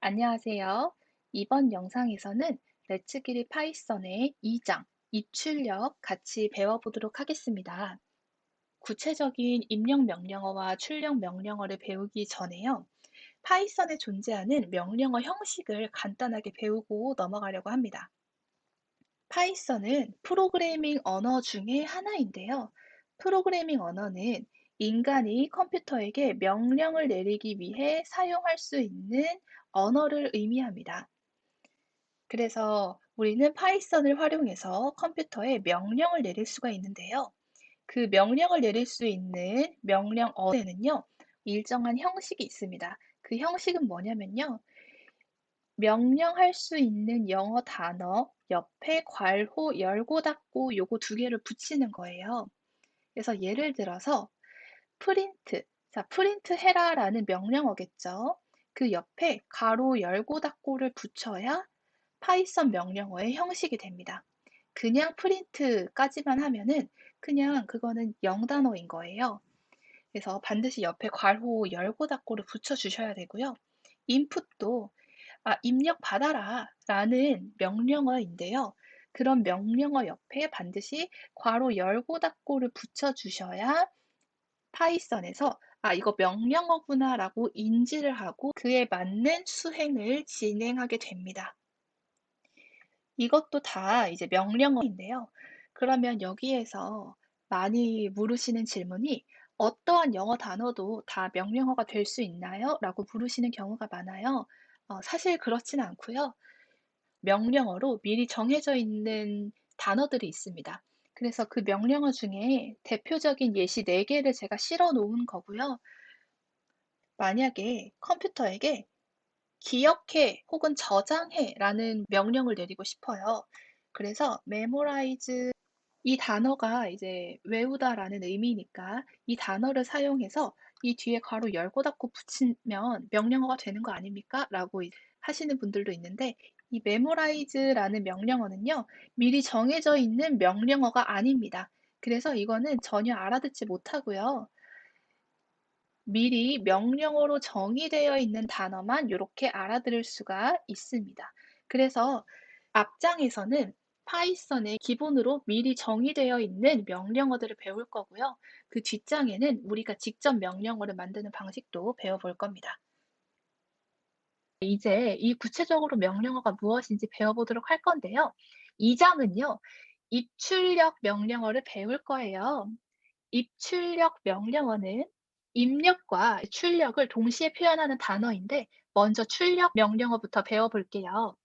안녕하세요. 이번 영상에서는 레츠기리 파이썬의 2장, 입출력 같이 배워보도록 하겠습니다. 구체적인 입력 명령어와 출력 명령어를 배우기 전에요. 파이썬에 존재하는 명령어 형식을 간단하게 배우고 넘어가려고 합니다. 파이썬은 프로그래밍 언어 중에 하나인데요. 프로그래밍 언어는 인간이 컴퓨터에게 명령을 내리기 위해 사용할 수 있는 언어를 의미합니다. 그래서 우리는 파이썬을 활용해서 컴퓨터에 명령을 내릴 수가 있는데요. 그 명령을 내릴 수 있는 명령어에는요, 일정한 형식이 있습니다. 그 형식은 뭐냐면요, 명령할 수 있는 영어 단어 옆에 괄호 열고 닫고 요거 두 개를 붙이는 거예요. 그래서 예를 들어서 프린트, 자, 프린트 해라라는 명령어겠죠. 그 옆에 가로 열고 닫고를 붙여야 파이썬 명령어의 형식이 됩니다. 그냥 프린트까지만 하면은 그냥 그거는 0단어인 거예요. 그래서 반드시 옆에 괄호 열고 닫고를 붙여 주셔야 되고요. 인풋도 입력 받아라 라는 명령어인데요. 그런 명령어 옆에 반드시 괄호 열고 닫고를 붙여 주셔야 파이썬에서 이거 명령어구나 라고 인지를 하고 그에 맞는 수행을 진행하게 됩니다. 이것도 다 이제 명령어인데요. 그러면 여기에서 많이 물으시는 질문이 어떠한 영어 단어도 다 명령어가 될 수 있나요? 라고 물으시는 경우가 많아요. 사실 그렇지는 않고요. 명령어로 미리 정해져 있는 단어들이 있습니다. 그래서 그 명령어 중에 대표적인 예시 4개를 제가 실어 놓은 거고요. 만약에 컴퓨터에게 기억해 혹은 저장해 라는 명령을 내리고 싶어요. 그래서 memorize 이 단어가 이제 외우다라는 의미니까 이 단어를 사용해서 이 뒤에 괄호 열고 닫고 붙이면 명령어가 되는 거 아닙니까? 라고 하시는 분들도 있는데 이 memorize라는 명령어는요, 미리 정해져 있는 명령어가 아닙니다. 그래서 이거는 전혀 알아듣지 못하고요. 미리 명령어로 정의되어 있는 단어만 이렇게 알아들을 수가 있습니다. 그래서 앞장에서는 파이썬의 기본으로 미리 정의되어 있는 명령어들을 배울 거고요. 그 뒷장에는 우리가 직접 명령어를 만드는 방식도 배워볼 겁니다. 이제 이 구체적으로 명령어가 무엇인지 배워보도록 할 건데요. 이 장은요, 입출력 명령어를 배울 거예요. 입출력 명령어는 입력과 출력을 동시에 표현하는 단어인데 먼저 출력 명령어부터 배워볼게요.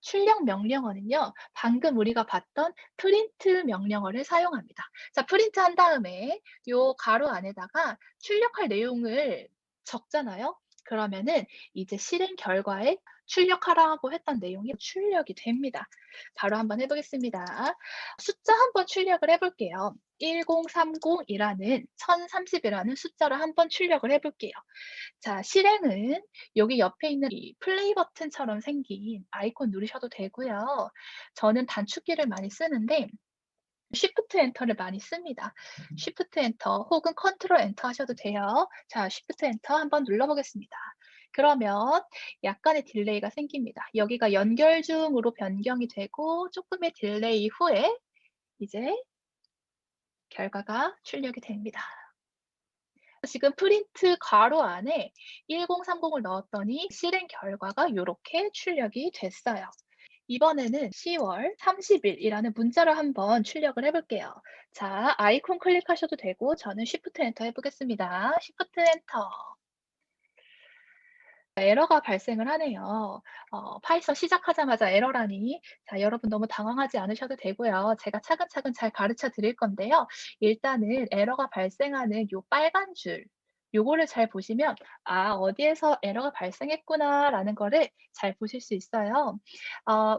출력 명령어는요, 방금 우리가 봤던 프린트 명령어를 사용합니다. 자, 프린트 한 다음에 요 가로 안에다가 출력할 내용을 적잖아요. 그러면은 이제 실행 결과에 출력하라고 했던 내용이 출력이 됩니다. 바로 한번 해보겠습니다. 숫자 한번 출력을 해볼게요. 1030이라는 1030이라는 숫자를 한번 출력을 해볼게요. 자, 실행은 여기 옆에 있는 이 플레이 버튼처럼 생긴 아이콘 누르셔도 되고요. 저는 단축키를 많이 쓰는데 Shift 엔터를 많이 씁니다. Shift 엔터 혹은 컨트롤 엔터 하셔도 돼요. 자, Shift 엔터 한번 눌러보겠습니다. 그러면 약간의 딜레이가 생깁니다. 여기가 연결 중으로 변경이 되고 조금의 딜레이 후에 이제 결과가 출력이 됩니다. 지금 프린트 괄호 안에 1030을 넣었더니 실행 결과가 이렇게 출력이 됐어요. 이번에는 10월 30일이라는 문자를 한번 출력을 해볼게요. 자, 아이콘 클릭하셔도 되고 저는 Shift 엔터 해보겠습니다. Shift 엔터. 에러가 발생을 하네요. 파이썬 시작하자마자 에러라니. 자, 여러분 너무 당황하지 않으셔도 되고요. 제가 차근차근 잘 가르쳐 드릴 건데요. 일단은 에러가 발생하는 요 빨간 줄, 요거를 잘 보시면 어디에서 에러가 발생했구나라는 거를 잘 보실 수 있어요.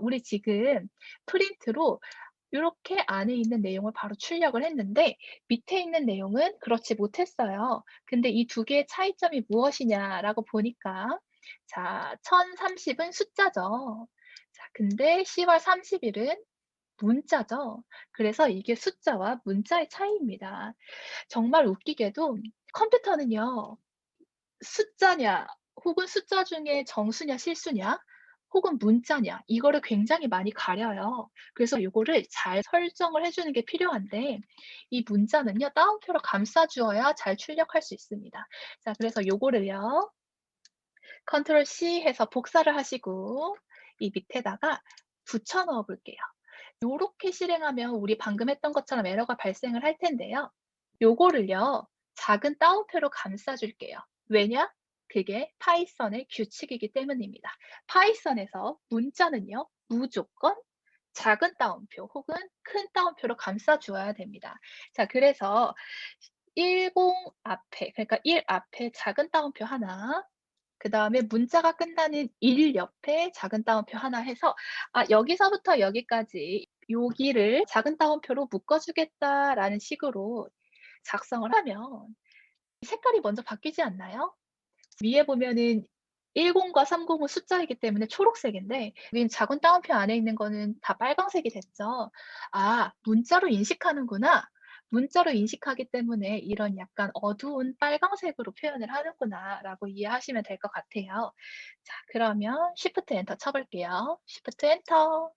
우리 지금 프린트로 요렇게 안에 있는 내용을 바로 출력을 했는데 밑에 있는 내용은 그렇지 못했어요. 근데 이 두 개의 차이점이 무엇이냐라고 보니까 자, 1030은 숫자죠. 자, 근데 10월 30일은 문자죠. 그래서 이게 숫자와 문자의 차이입니다. 정말 웃기게도 컴퓨터는요, 숫자냐, 혹은 숫자 중에 정수냐 실수냐 혹은 문자냐 이거를 굉장히 많이 가려요. 그래서 요거를 잘 설정을 해 주는 게 필요한데 이 문자는요 따옴표로 감싸 주어야 잘 출력할 수 있습니다. 자 그래서 요거를요 컨트롤 C 해서 복사를 하시고 이 밑에다가 붙여 넣어 볼게요. 요렇게 실행하면 우리 방금 했던 것처럼 에러가 발생을 할 텐데요. 요거를요, 작은 따옴표로 감싸 줄게요. 왜냐? 그게 파이썬의 규칙이기 때문입니다. 파이썬에서 문자는요, 무조건 작은 따옴표 혹은 큰 따옴표로 감싸 주어야 됩니다. 자, 그래서 10 앞에, 그러니까 1 앞에 작은 따옴표 하나, 그다음에 문자가 끝나는 일 옆에 작은 따옴표 하나 해서 여기서부터 여기까지 여기를 작은 따옴표로 묶어 주겠다라는 식으로 작성을 하면 색깔이 먼저 바뀌지 않나요? 위에 보면은 10과 30은 숫자이기 때문에 초록색인데 여긴 작은 따옴표 안에 있는 거는 다 빨강색이 됐죠. '아 문자로 인식하는구나. 문자로 인식하기 때문에 이런 약간 어두운 빨강색으로 표현을 하는구나.'라고 이해하시면 될 것 같아요. 자 그러면 Shift 엔터 쳐 볼게요. Shift 엔터.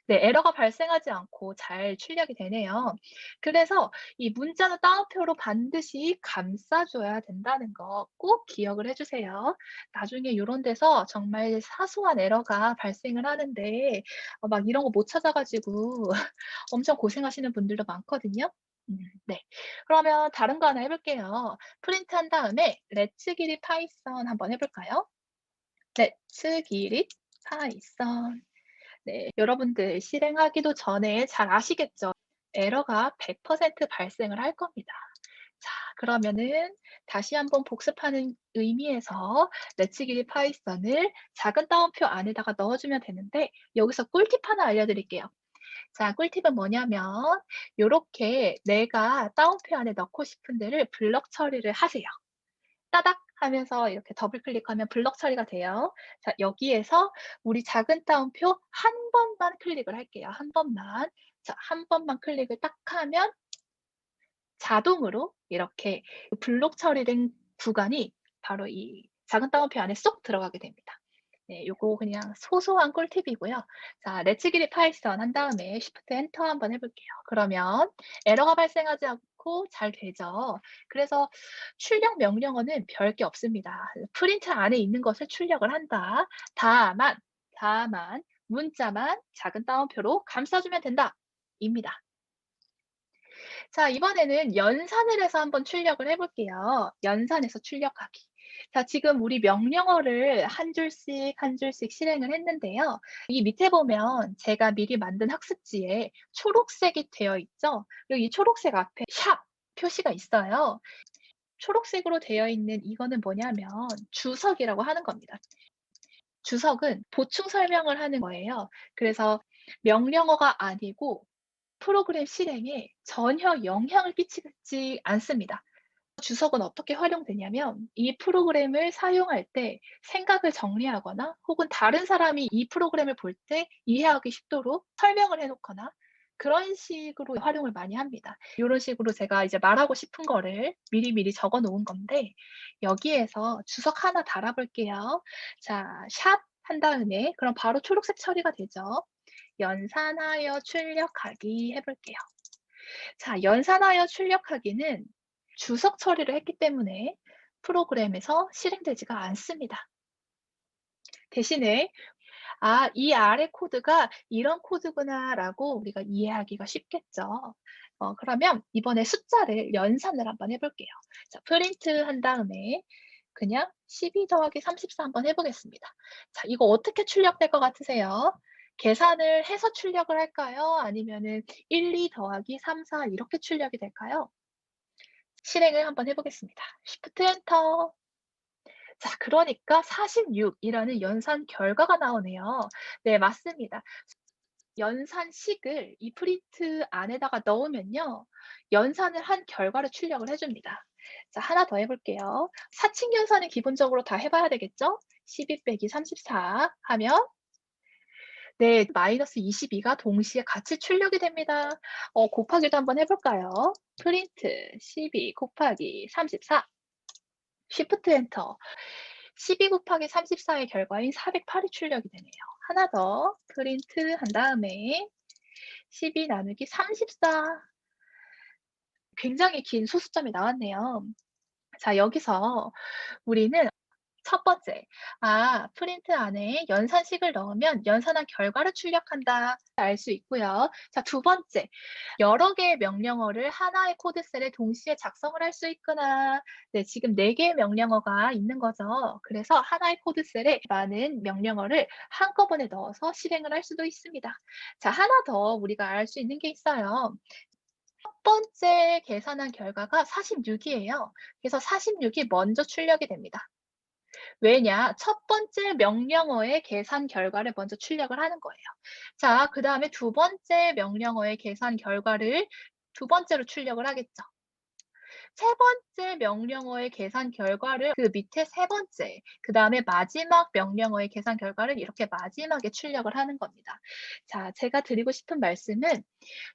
네. 에러가 발생하지 않고 잘 출력이 되네요. 그래서 이 문자는 따옴표로 반드시 감싸 줘야 된다는 거 꼭 기억을 해 주세요. 나중에 요런 데서 정말 사소한 에러가 발생을 하는데 막 이런 거 못 찾아 가지고 엄청 고생하시는 분들도 많거든요. 네. 그러면 다른 거 하나 해 볼게요. 프린트한 다음에 Let's get it Python 한번 해 볼까요? Let's get it Python. 네. 여러분들 실행하기도 전에 잘 아시겠죠? 에러가 100% 발생을 할 겁니다. 자 그러면은 다시 한번 복습하는 의미에서 레츠기리 파이썬을 작은 따옴표 안에다가 넣어 주면 되는데 여기서 꿀팁 하나 알려 드릴게요. 자 꿀팁은 뭐냐면 요렇게 내가 따옴표 안에 넣고 싶은 데를 블럭 처리를 하세요. 따닥 하면서 이렇게 더블 클릭하면 블럭 처리가 돼요. 자 여기에서 우리 작은 따옴표 한 번만 클릭을 할게요. 한 번만. 자 한 번만 클릭을 딱 하면 자동으로 이렇게 블록 처리된 구간이 바로 이 작은 따옴표 안에 쏙 들어가게 됩니다. 네, 요거 그냥 소소한 꿀팁이고요. 자, let's get it Python 한 다음에 Shift 엔터 한번 해볼게요. 그러면 에러가 발생하지 않고 잘 되죠. 그래서 출력 명령어는 별 게 없습니다. 프린트 안에 있는 것을 출력을 한다. 다만 문자만 작은 따옴표로 감싸주면 된다. 입니다. 자, 이번에는 연산을 해서 한번 출력을 해 볼게요. 연산해서 출력하기. 자, 지금 우리 명령어를 한 줄씩 한 줄씩 실행을 했는데요. 이 밑에 보면 제가 미리 만든 학습지에 초록색이 되어 있죠. 그리고 이 초록색 앞에 샵 표시가 있어요. 초록색으로 되어 있는 이거는 뭐냐면 주석이라고 하는 겁니다. 주석은 보충 설명을 하는 거예요. 그래서 명령어가 아니고 프로그램 실행에 전혀 영향을 끼치지 않습니다. 주석은 어떻게 활용되냐면 이 프로그램을 사용할 때 생각을 정리하거나 혹은 다른 사람이 이 프로그램을 볼 때 이해하기 쉽도록 설명을 해 놓거나 그런 식으로 활용을 많이 합니다. 요런 식으로 제가 이제 말하고 싶은 거를 미리미리 적어 놓은 건데 여기에서 주석 하나 달아 볼게요. 자 샵 한 다음에 그럼 바로 초록색 처리가 되죠. 연산하여 출력하기 해 볼게요. 자, 연산하여 출력하기는 주석 처리를 했기 때문에 프로그램에서 실행되지가 않습니다. 대신에 이 아래 코드가 이런 코드구나라고 우리가 이해하기가 쉽겠죠. 그러면 이번에 숫자를 연산을 한번 해 볼게요. 자, 프린트 한 다음에 그냥 12 더하기 34 한번 해 보겠습니다. 자, 이거 어떻게 출력될 것 같으세요? 계산을 해서 출력을 할까요? 아니면은 1, 2 더하기 3, 4 이렇게 출력이 될까요? 실행을 한번 해 보겠습니다. Shift 엔터. 자 그러니까 46 이라는 연산 결과가 나오네요. 네 맞습니다. 연산식을 이 프린트 안에다가 넣으면요. 연산을 한 결과를 출력을 해 줍니다. 자 하나 더 해 볼게요. 사칙 연산은 기본적으로 다 해 봐야 되겠죠? 12 빼기 34 하면 네 마이너스 22가 동시에 같이 출력이 됩니다. 곱하기도 한번 해 볼까요? 프린트 12 곱하기 34 Shift 엔터. 12 곱하기 34의 결과인 408이 출력이 되네요. 하나 더 프린트 한 다음에 12 나누기 34, 굉장히 긴 소수점이 나왔네요. 자, 여기서 우리는 첫 번째, 프린트 안에 연산식을 넣으면 연산한 결과를 출력한다 알 수 있고요. 자, 두 번째, 여러 개의 명령어를 하나의 코드셀에 동시에 작성을 할 수 있구나. 네, 지금 4개의 명령어가 있는 거죠. 그래서 하나의 코드셀에 많은 명령어를 한꺼번에 넣어서 실행을 할 수도 있습니다. 자, 하나 더 우리가 알 수 있는 게 있어요. 첫 번째 계산한 결과가 46이에요. 그래서 46이 먼저 출력이 됩니다. 왜냐? 첫 번째 명령어의 계산 결과를 먼저 출력을 하는 거예요. 자, 그다음에 두 번째 명령어의 계산 결과를 두 번째로 출력을 하겠죠. 세 번째 명령어의 계산 결과를 그 밑에 세 번째, 그다음에 마지막 명령어의 계산 결과를 이렇게 마지막에 출력을 하는 겁니다. 자, 제가 드리고 싶은 말씀은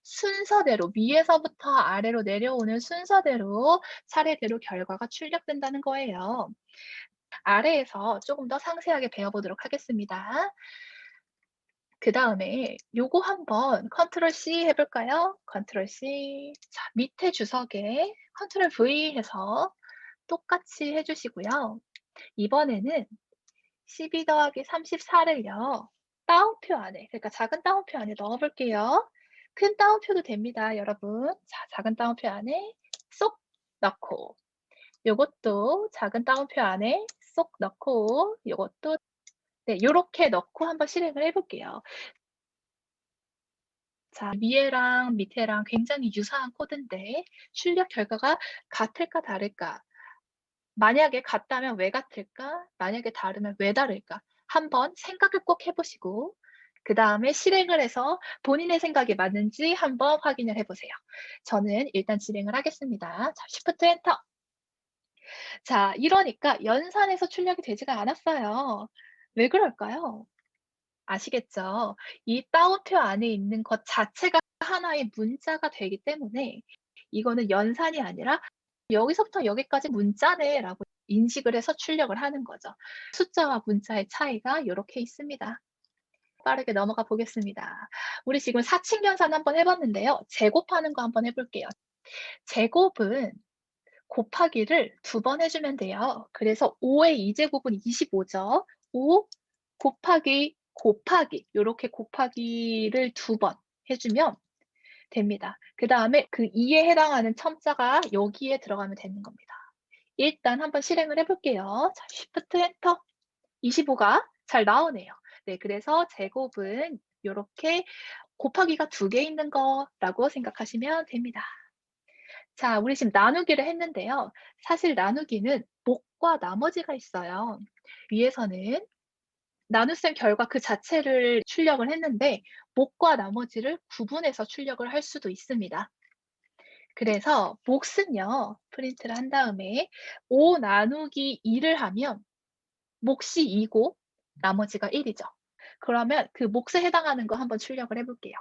순서대로 위에서부터 아래로 내려오는 순서대로 차례대로 결과가 출력된다는 거예요. 아래에서 조금 더 상세하게 배워보도록 하겠습니다. 그다음에 요거 한번 컨트롤 C 해 볼까요? 컨트롤 C. 자, 밑에 주석에 컨트롤 V 해서 똑같이 해 주시고요. 이번에는 12 더하기 34를요. 따옴표 안에, 그러니까 작은 따옴표 안에 넣어 볼게요. 큰 따옴표도 됩니다, 여러분. 자, 작은 따옴표 안에 쏙 넣고, 요것도 작은 따옴표 안에 쏙 넣고, 요것도, 네, 요렇게 넣고 한번 실행을 해 볼게요. 자, 위에랑 밑에랑 굉장히 유사한 코드인데 출력 결과가 같을까 다를까? 만약에 같다면 왜 같을까? 만약에 다르면 왜 다를까? 한번 생각을 꼭 해 보시고 그다음에 실행을 해서 본인의 생각이 맞는지 한번 확인을 해 보세요. 저는 일단 실행을 하겠습니다. 자, Shift 엔터. 자, 이러니까 연산에서 출력이 되지가 않았어요. 왜 그럴까요? 아시겠죠? 이 따옴표 안에 있는 것 자체가 하나의 문자가 되기 때문에 이거는 연산이 아니라 '여기서부터 여기까지 문자네.'라고 인식을 해서 출력을 하는 거죠. 숫자와 문자의 차이가 요렇게 있습니다. 빠르게 넘어가 보겠습니다. 우리 지금 사칙 연산 한번 해 봤는데요. 제곱하는 거 한번 해 볼게요. 제곱은 곱하기를 2번 해 주면 돼요. 그래서 5의 2제곱은 25죠. 5 곱하기 요렇게 곱하기를 2번 해 주면 됩니다. 그다음에 그 2에 해당하는 첨자가 여기에 들어가면 되는 겁니다. 일단 한번 실행을 해 볼게요. 자, Shift 엔터. 25가 잘 나오네요. 네, 그래서 제곱은 요렇게 곱하기가 2개 있는 거라고 생각하시면 됩니다. 자, 우리 지금 나누기를 했는데요. 사실 나누기는 목과 나머지가 있어요. 위에서는 나눗셈 결과 그 자체를 출력을 했는데 목과 나머지를 구분해서 출력을 할 수도 있습니다. 그래서 몫은요. 프린트를 한 다음에 5 나누기 2를 하면 몫이 2고 나머지가 1이죠. 그러면 그 몫에 해당하는 거 한번 출력을 해 볼게요.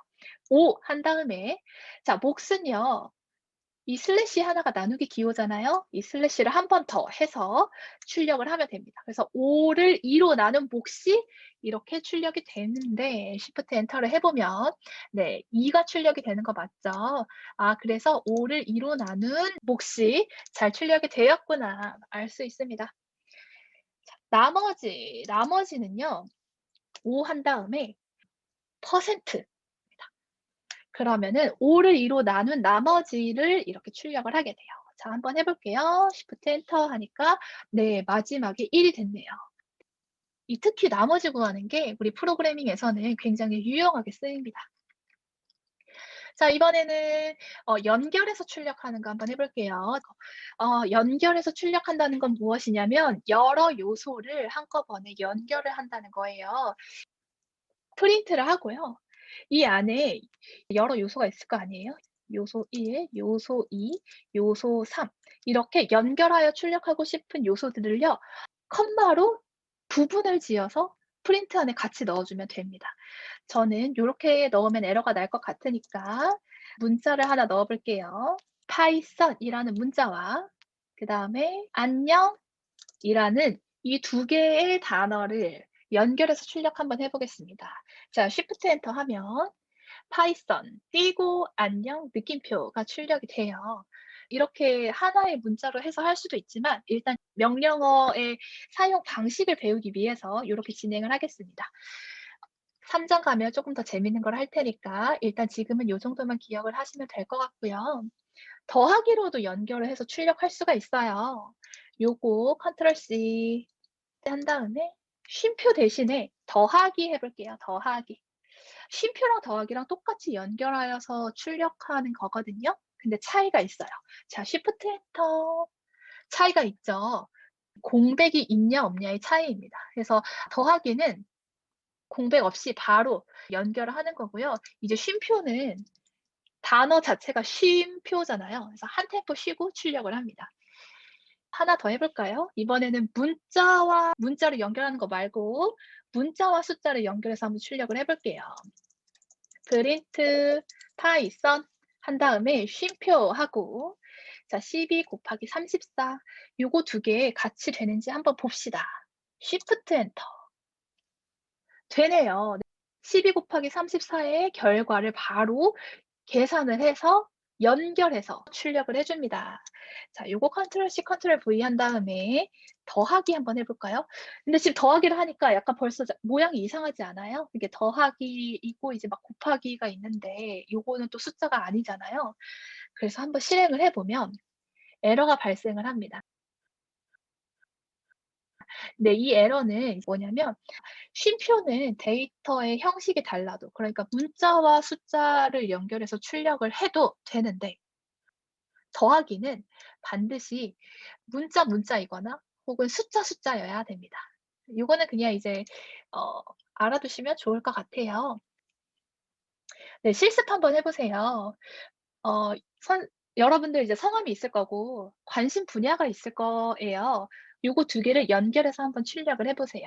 5 한 다음에 자, 몫은요. 이 슬래시 하나가 나누기 기호잖아요. 이 슬래시를 한 번 더 해서 출력을 하면 됩니다. 그래서 5를 2로 나눈 몫이 이렇게 출력이 되는데 Shift 엔터를 해 보면 네, 2가 출력이 되는 거 맞죠? 그래서 5를 2로 나눈 몫이 잘 출력이 되었구나 알 수 있습니다. 자, 나머지는요. 5 한 다음에 퍼센트. 그러면은 5를 2로 나눈 나머지를 이렇게 출력을 하게 돼요. 자, 한번 해 볼게요. Shift 엔터 하니까 네, 마지막에 1이 됐네요. 이 특히 나머지 구하는 게 우리 프로그래밍에서는 굉장히 유용하게 쓰입니다. 자, 이번에는 연결해서 출력하는 거 한번 해 볼게요. 연결해서 출력한다는 건 무엇이냐면 여러 요소를 한꺼번에 연결을 한다는 거예요. 프린트를 하고요. 이 안에 여러 요소가 있을 거 아니에요? 요소 1, 요소 2, 요소 3 이렇게 연결하여 출력하고 싶은 요소들을요. 컴마로 구분을 지어서 프린트 안에 같이 넣어 주면 됩니다. 저는 요렇게 넣으면 에러가 날 것 같으니까 문자를 하나 넣어 볼게요. 파이썬이라는 문자와 그다음에 안녕이라는 이 두 개의 단어를 연결해서 출력 한번 해 보겠습니다. 자, Shift 엔터 하면 파이썬 띄고 안녕 느낌표가 출력이 돼요. 이렇게 하나의 문자로 해서 할 수도 있지만 일단 명령어의 사용 방식을 배우기 위해서 요렇게 진행을 하겠습니다. 3장 가면 쪼끔 더 재밌는 걸 할 테니까 일단 지금은 요 정도만 기억을 하시면 될 것 같고요. 더하기로도 연결을 해서 출력할 수가 있어요. 요거 컨트롤 C 한 다음에 쉼표 대신에 더하기 해 볼게요, 더하기. 쉼표랑 더하기랑 똑같이 연결하여서 출력하는 거거든요. 근데 차이가 있어요. 자, Shift 엔터. 차이가 있죠. 공백이 있냐 없냐의 차이입니다. 그래서 더하기는 공백 없이 바로 연결을 하는 거고요. 이제 쉼표는 단어 자체가 쉼표잖아요. 그래서 한 템포 쉬고 출력을 합니다. 하나 더 해 볼까요? 이번에는 문자와 문자를 연결하는 거 말고 문자와 숫자를 연결해서 한번 출력을 해 볼게요. 프린트 파이썬 한 다음에 쉼표 하고 자 12 곱하기 34 요거 두 개 같이 되는지 한번 봅시다. Shift 엔터. 되네요. 12 곱하기 34의 결과를 바로 계산을 해서 연결해서 출력을 해 줍니다. 자, 요거 컨트롤 C 컨트롤 V 한 다음에 더하기 한번 해 볼까요? 근데 지금 더하기를 하니까 약간 벌써 모양이 이상하지 않아요? 이게 더하기이고 이제 막 곱하기가 있는데 요거는 또 숫자가 아니잖아요. 그래서 한번 실행을 해 보면 에러가 발생을 합니다. 근데 이 에러는 뭐냐면 쉼표는 데이터의 형식이 달라도 그러니까 문자와 숫자를 연결해서 출력을 해도 되는데 더하기는 반드시 문자이거나 혹은 숫자여야 됩니다. 요거는 그냥 이제 어 알아두시면 좋을 것 같아요. 네, 실습 한번 해 보세요. 어 선 여러분들 이제 성함이 있을 거고 관심 분야가 있을 거예요. 요거 두 개를 연결해서 한번 출력을 해 보세요.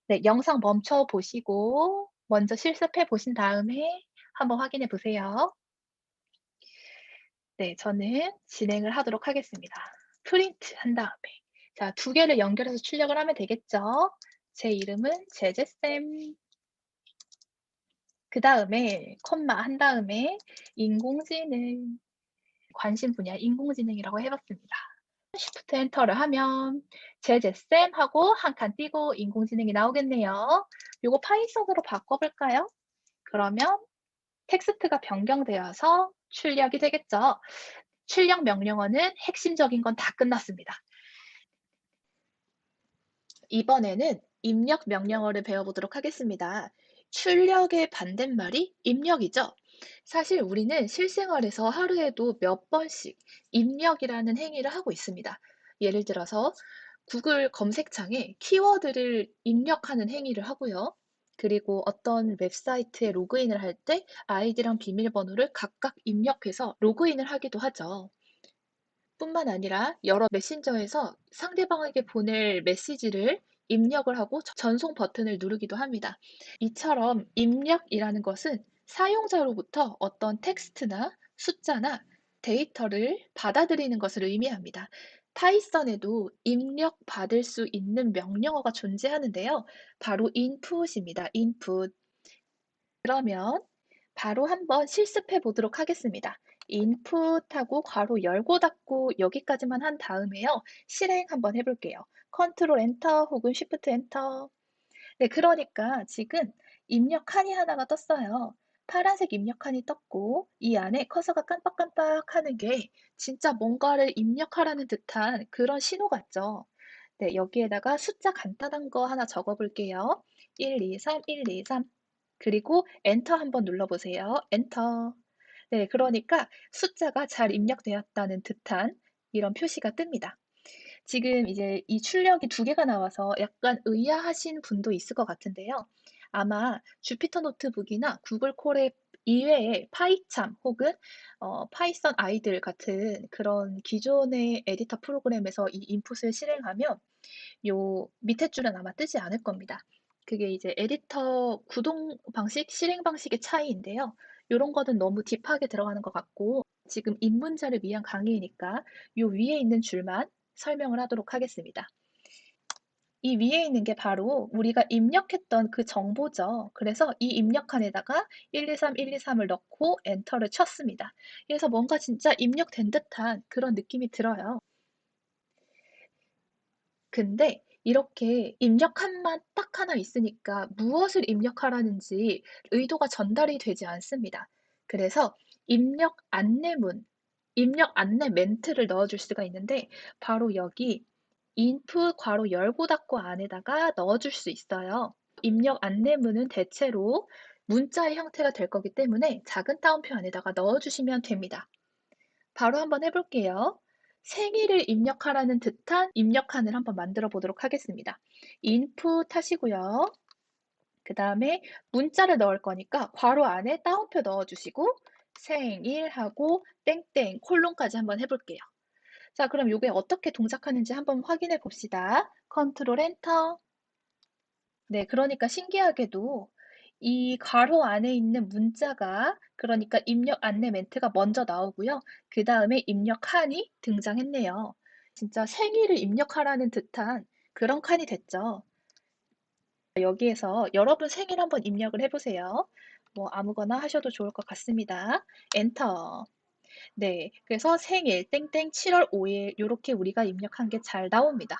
네, 영상 멈춰 보시고 먼저 실습해 보신 다음에 한번 확인해 보세요. 네, 저는 진행을 하도록 하겠습니다. 프린트 한 다음에 자, 두 개를 연결해서 출력을 하면 되겠죠. 제 이름은 제제쌤. 그다음에 콤마 한 다음에 인공지능, 관심 분야 인공지능이라고 해 봤습니다. Shift 엔터를 하면 제제쌤 하고 한 칸 띄고 인공지능이 나오겠네요. 요거 파이썬으로 바꿔 볼까요? 그러면 텍스트가 변경되어서 출력이 되겠죠. 출력 명령어는 핵심적인 건 다 끝났습니다. 이번에는 입력 명령어를 배워보도록 하겠습니다. 출력의 반대말이 입력이죠. 사실 우리는 실생활에서 하루에도 몇 번씩 입력이라는 행위를 하고 있습니다. 예를 들어서 구글 검색창에 키워드를 입력하는 행위를 하고요. 그리고 어떤 웹사이트에 로그인을 할 때 아이디랑 비밀번호를 각각 입력해서 로그인을 하기도 하죠. 뿐만 아니라 여러 메신저에서 상대방에게 보낼 메시지를 입력을 하고 전송 버튼을 누르기도 합니다. 이처럼 입력이라는 것은 사용자로부터 어떤 텍스트나 숫자나 데이터를 받아들이는 것을 의미합니다. 파이썬에도 입력받을 수 있는 명령어가 존재하는데요. 바로 input입니다. input. 그러면 바로 한번 실습해 보도록 하겠습니다. input하고 괄호 열고 닫고 여기까지만 한 다음에요. 실행 한번 해 볼게요. 컨트롤 엔터 혹은 쉬프트 엔터. 네, 그러니까 지금 입력 칸이 하나가 떴어요. 파란색 입력 칸이 떴고 이 안에 커서가 깜빡깜빡하는 게 진짜 뭔가를 입력하라는 듯한 그런 신호 같죠? 네, 여기에다가 숫자 간단한 거 하나 적어 볼게요. 1, 2, 3, 1, 2, 3. 그리고 엔터 한번 눌러 보세요. 엔터. 네, 그러니까 숫자가 잘 입력되었다는 듯한 이런 표시가 뜹니다. 지금 이제 이 출력이 두 개가 나와서 약간 의아하신 분도 있을 것 같은데요. 아마 주피터 노트북이나 구글 콜앱 이외에 파이참 혹은 파이썬 아이들 같은 그런 기존의 에디터 프로그램에서 이 인풋을 실행하면 요 밑에 줄은 아마 뜨지 않을 겁니다. 그게 이제 에디터 구동 방식, 실행 방식의 차이인데요. 요런 거는 너무 딥하게 들어가는 것 같고 지금 입문자를 위한 강의이니까 요 위에 있는 줄만 설명을 하도록 하겠습니다. 이 위에 있는 게 바로 우리가 입력했던 그 정보죠. 그래서 이 입력칸에다가 123, 123을 넣고 엔터를 쳤습니다. 그래서 뭔가 진짜 입력된 듯한 그런 느낌이 들어요. 근데 이렇게 입력칸만 딱 하나 있으니까 무엇을 입력하라는지 의도가 전달이 되지 않습니다. 그래서 입력 안내문, 입력 안내 멘트를 넣어줄 수가 있는데 바로 여기 input 괄호 열고 닫고 안에다가 넣어줄 수 있어요. 입력 안내문은 대체로 문자의 형태가 될 거기 때문에 작은 따옴표 안에다가 넣어주시면 됩니다. 바로 한번 해볼게요. 생일을 입력하라는 듯한 입력칸을 한번 만들어 보도록 하겠습니다. input 하시고요. 그 다음에 문자를 넣을 거니까 괄호 안에 따옴표 넣어주시고 생일하고 땡땡 콜론까지 한번 해볼게요. 자, 그럼 이게 어떻게 동작하는지 한번 확인해 봅시다. 컨트롤 엔터. 네, 그러니까 신기하게도 이 괄호 안에 있는 문자가 그러니까 입력 안내 멘트가 먼저 나오고요. 그 다음에 입력 칸이 등장했네요. 진짜 생일을 입력하라는 듯한 그런 칸이 됐죠. 여기에서 여러분 생일 한번 입력을 해보세요. 뭐 아무거나 하셔도 좋을 것 같습니다. 엔터. 네, 그래서 생일 땡땡 7월 5일 이렇게 우리가 입력한 게 잘 나옵니다.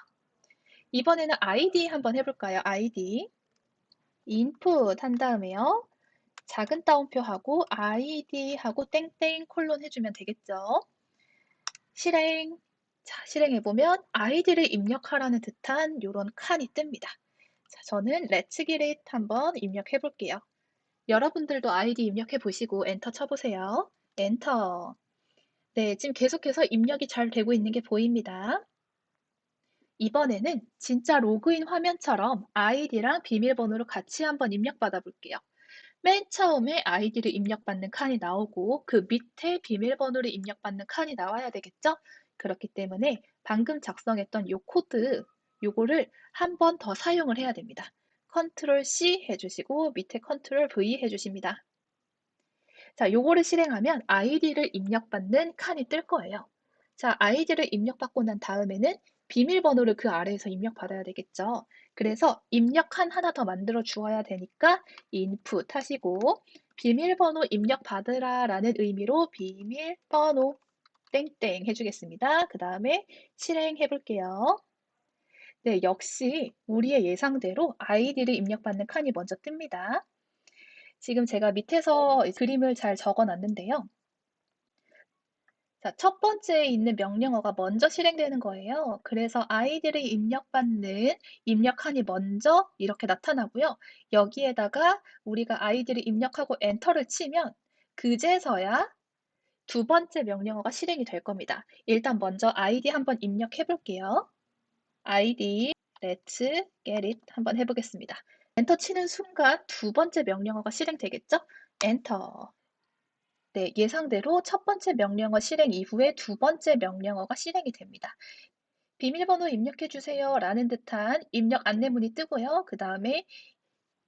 이번에는 아이디 한번 해볼까요? 아이디. input 한 다음에요. 작은 따옴표하고 아이디하고 땡땡 콜론 해주면 되겠죠. 실행. 자, 실행해보면 아이디를 입력하라는 듯한 이런 칸이 뜹니다. 자, 저는 Let's Get It 한번 입력해볼게요. 여러분들도 아이디 입력해보시고 엔터 쳐보세요. 엔터. 네, 지금 계속해서 입력이 잘 되고 있는 게 보입니다. 이번에는 진짜 로그인 화면처럼 아이디랑 비밀번호를 같이 한번 입력받아 볼게요. 맨 처음에 아이디를 입력받는 칸이 나오고 그 밑에 비밀번호를 입력받는 칸이 나와야 되겠죠? 그렇기 때문에 방금 작성했던 요 코드, 요거를 한 번 더 사용을 해야 됩니다. 컨트롤 C 해주시고 밑에 컨트롤 V 해주십니다. 자, 요거를 실행하면 아이디를 입력받는 칸이 뜰 거예요. 자, 아이디를 입력받고 난 다음에는 비밀번호를 그 아래에서 입력받아야 되겠죠. 그래서 입력칸 하나 더 만들어 주어야 되니까 input 하시고 비밀번호 입력받으라 라는 의미로 비밀번호 땡땡 해주겠습니다. 그 다음에 실행해 볼게요. 네, 역시 우리의 예상대로 아이디를 입력받는 칸이 먼저 뜹니다. 지금 제가 밑에서 그림을 잘 적어 놨는데요. 자, 첫 번째에 있는 명령어가 먼저 실행되는 거예요. 그래서 아이디를 입력받는 입력칸이 먼저 이렇게 나타나고요. 여기에다가 우리가 아이디를 입력하고 엔터를 치면 그제서야 두 번째 명령어가 실행이 될 겁니다. 일단 먼저 아이디 한번 입력해 볼게요. 아이디 let's get it 한번 해보겠습니다. 엔터 치는 순간 두 번째 명령어가 실행되겠죠? 엔터. 네, 예상대로 첫 번째 명령어 실행 이후에 두 번째 명령어가 실행이 됩니다. 비밀번호 입력해 주세요 라는 듯한 입력 안내문이 뜨고요. 그 다음에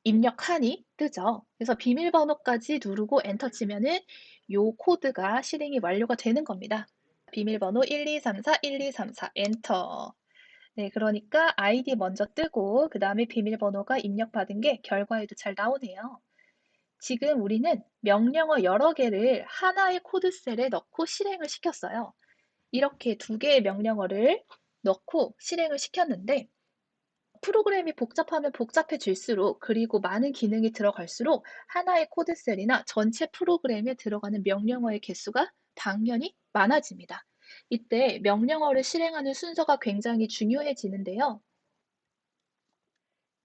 입력칸이 뜨죠. 그래서 비밀번호까지 누르고 엔터 치면은 요 코드가 실행이 완료가 되는 겁니다. 비밀번호 1234 1234 엔터. 네, 그러니까 아이디 먼저 뜨고 그 다음에 비밀번호가 입력받은 게 결과에도 잘 나오네요. 지금 우리는 명령어 여러 개를 하나의 코드셀에 넣고 실행을 시켰어요. 이렇게 두 개의 명령어를 넣고 실행을 시켰는데 프로그램이 복잡하면 복잡해질수록 그리고 많은 기능이 들어갈수록 하나의 코드셀이나 전체 프로그램에 들어가는 명령어의 개수가 당연히 많아집니다. 이때 명령어를 실행하는 순서가 굉장히 중요해지는데요.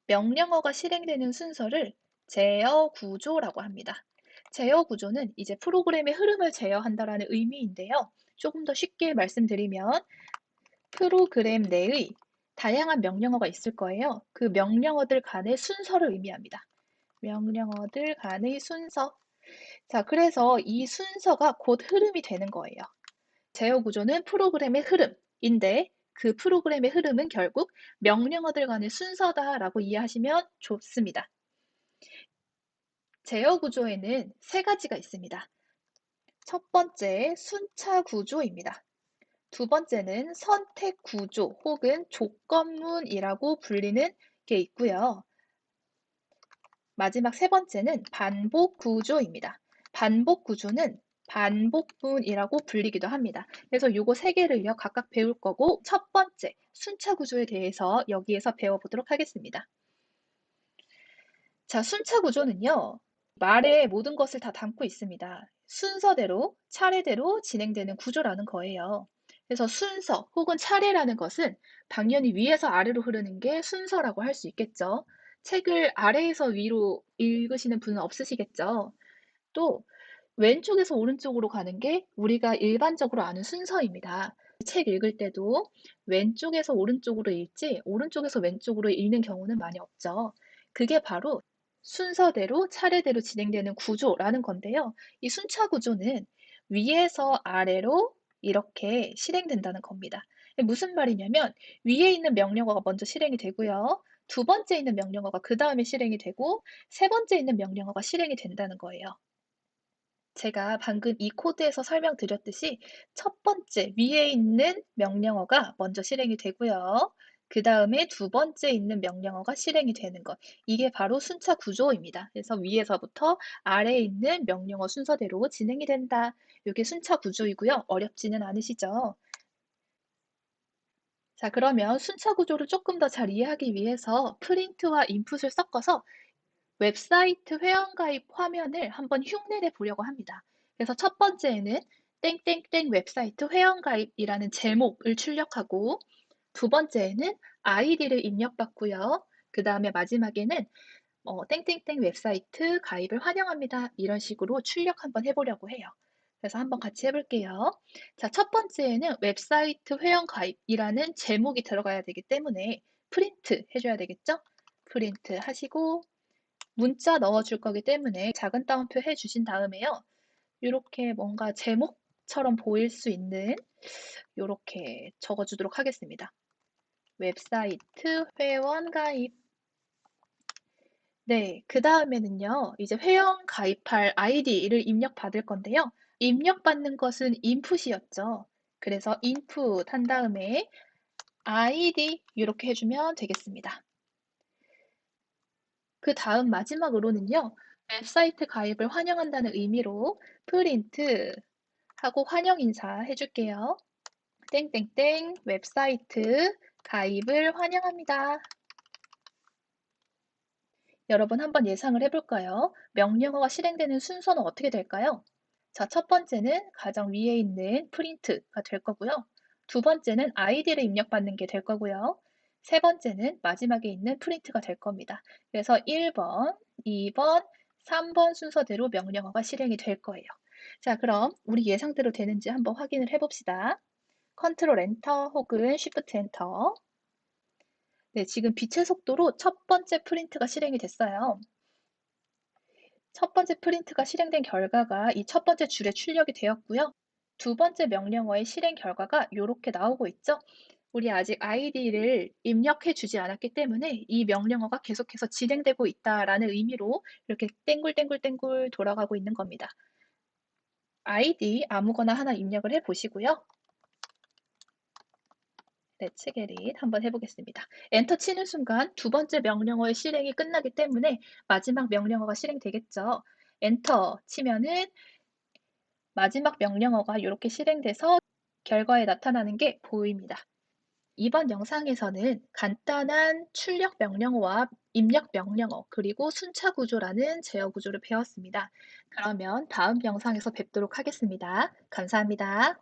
명령어가 실행되는 순서를 제어 구조라고 합니다. 제어 구조는 이제 프로그램의 흐름을 제어한다라는 의미인데요. 조금 더 쉽게 말씀드리면 프로그램 내의 다양한 명령어가 있을 거예요. 그 명령어들 간의 순서를 의미합니다. 명령어들 간의 순서. 자, 그래서 이 순서가 곧 흐름이 되는 거예요. 제어 구조는 프로그램의 흐름인데 그 프로그램의 흐름은 결국 명령어들 간의 순서다라고 이해하시면 좋습니다. 제어 구조에는 세 가지가 있습니다. 첫 번째, 순차 구조입니다. 두 번째는 선택 구조 혹은 조건문이라고 불리는 게 있고요. 마지막 세 번째는 반복 구조입니다. 반복 구조는 반복문이라고 불리기도 합니다. 그래서 요거 세 개를요, 각각 배울 거고, 첫 번째, 순차 구조에 대해서 여기에서 배워보도록 하겠습니다. 자, 순차 구조는요, 말의 모든 것을 다 담고 있습니다. 순서대로, 차례대로 진행되는 구조라는 거예요. 그래서 순서 혹은 차례라는 것은 당연히 위에서 아래로 흐르는 게 순서라고 할 수 있겠죠. 책을 아래에서 위로 읽으시는 분은 없으시겠죠. 또, 왼쪽에서 오른쪽으로 가는 게 우리가 일반적으로 아는 순서입니다. 책 읽을 때도 왼쪽에서 오른쪽으로 읽지, 오른쪽에서 왼쪽으로 읽는 경우는 많이 없죠. 그게 바로 순서대로 차례대로 진행되는 구조라는 건데요. 이 순차 구조는 위에서 아래로 이렇게 실행된다는 겁니다. 무슨 말이냐면 위에 있는 명령어가 먼저 실행이 되고요. 두 번째 있는 명령어가 그 다음에 실행이 되고 세 번째 있는 명령어가 실행이 된다는 거예요. 제가 방금 이 코드에서 설명드렸듯이 첫 번째 위에 있는 명령어가 먼저 실행이 되고요. 그 다음에 두 번째 있는 명령어가 실행이 되는 것. 이게 바로 순차 구조입니다. 그래서 위에서부터 아래에 있는 명령어 순서대로 진행이 된다. 이게 순차 구조이고요. 어렵지는 않으시죠? 자, 그러면 순차 구조를 조금 더 잘 이해하기 위해서 프린트와 인풋을 섞어서 웹사이트 회원가입 화면을 한번 흉내내 보려고 합니다. 그래서 첫 번째에는 땡땡땡 웹사이트 회원가입이라는 제목을 출력하고 두 번째에는 아이디를 입력받고요. 그 다음에 마지막에는 땡땡땡 웹사이트 가입을 환영합니다. 이런 식으로 출력 한번 해보려고 해요. 그래서 한번 같이 해볼게요. 자, 첫 번째에는 웹사이트 회원 가입이라는 제목이 들어가야 되기 때문에 프린트 해줘야 되겠죠? 프린트 하시고 문자 넣어줄 거기 때문에 작은 따옴표 해주신 다음에요. 이렇게 뭔가 제목처럼 보일 수 있는 이렇게 적어주도록 하겠습니다. 웹사이트 회원 가입. 네, 그 다음에는요, 이제 회원 가입할 아이디를 입력받을 건데요. 입력받는 것은 인풋이었죠. 그래서 인풋 한 다음에 아이디 이렇게 해주면 되겠습니다. 그 다음 마지막으로는요, 웹사이트 가입을 환영한다는 의미로 프린트 하고 환영 인사 해줄게요. 땡땡땡 웹사이트 가입을 환영합니다. 여러분 한번 예상을 해볼까요? 명령어가 실행되는 순서는 어떻게 될까요? 자, 첫 번째는 가장 위에 있는 프린트가 될 거고요. 두 번째는 아이디를 입력받는 게 될 거고요. 세 번째는 마지막에 있는 프린트가 될 겁니다. 그래서 1번, 2번, 3번 순서대로 명령어가 실행이 될 거예요. 자, 그럼 우리 예상대로 되는지 한번 확인을 해봅시다. 컨트롤 엔터 혹은 쉬프트 엔터. 네, 지금 빛의 속도로 첫 번째 프린트가 실행이 됐어요. 첫 번째 프린트가 실행된 결과가 이 첫 번째 줄에 출력이 되었고요. 두 번째 명령어의 실행 결과가 이렇게 나오고 있죠. 우리 아직 아이디를 입력해 주지 않았기 때문에 이 명령어가 계속해서 진행되고 있다라는 의미로 이렇게 땡굴땡굴땡굴 돌아가고 있는 겁니다. 아이디 아무거나 하나 입력을 해 보시고요. Let's get it 한번 해보겠습니다. 엔터 치는 순간 두 번째 명령어의 실행이 끝나기 때문에 마지막 명령어가 실행되겠죠. 엔터 치면은 마지막 명령어가 이렇게 실행돼서 결과에 나타나는 게 보입니다. 이번 영상에서는 간단한 출력 명령어와 입력 명령어, 그리고 순차 구조라는 제어 구조를 배웠습니다. 그러면 다음 영상에서 뵙도록 하겠습니다. 감사합니다.